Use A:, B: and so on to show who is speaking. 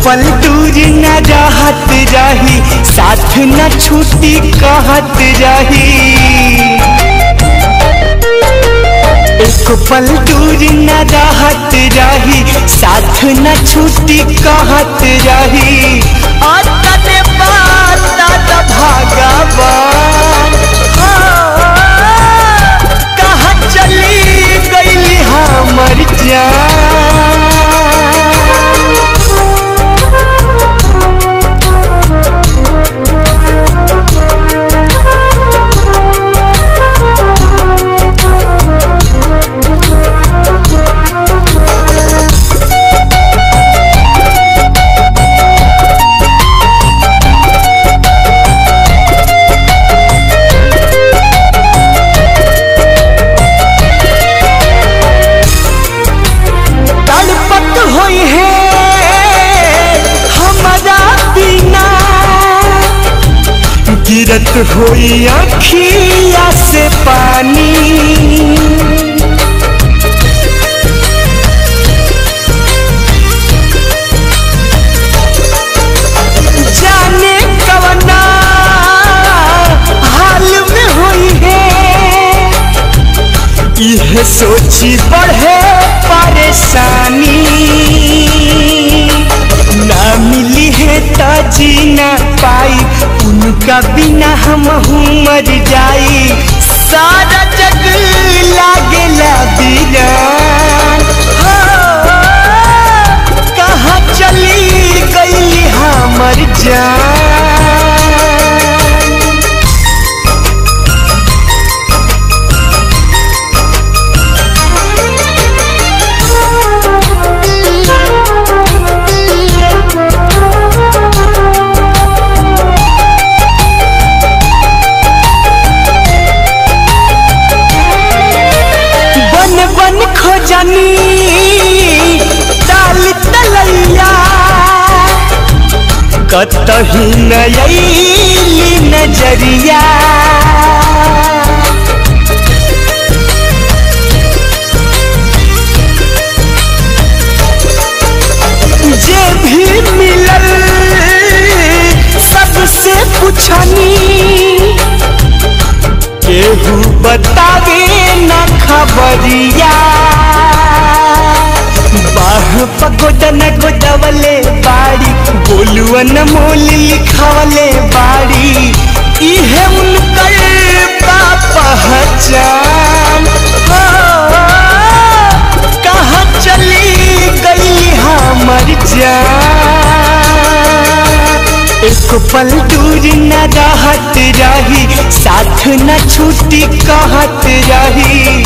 A: पल दूर न रहत रही, साथ न छूटी कहत रही। एक पल दूर न रहत रही, साथ न छूटी कहत रही। तने बात भगवान कहाँ चली गई हमर जान। गिरत हुई अखिया से पानी, जाने कवना हाल में हुई है। यह सोची बढ़े परेशानी, ना मिली है तो जी ना पाई, उनका बिना हम मर जाई। सारा जग लागेला वीरान, कहाँ चली गई हमर जान। ताल तलैया कतही नयली नजरिया, जे भी मिलल सबसे पूछनी, केहू बतावे न खबरिया। बाह पगोदन गोदवले बाड़ी, बोलुअन मोल लिखवले बाड़ी। इहे उनकर पहचान, कहाँ चली गई हमर जान। एक पल दूर न रहत रही, साथ न छूटी कहत रही।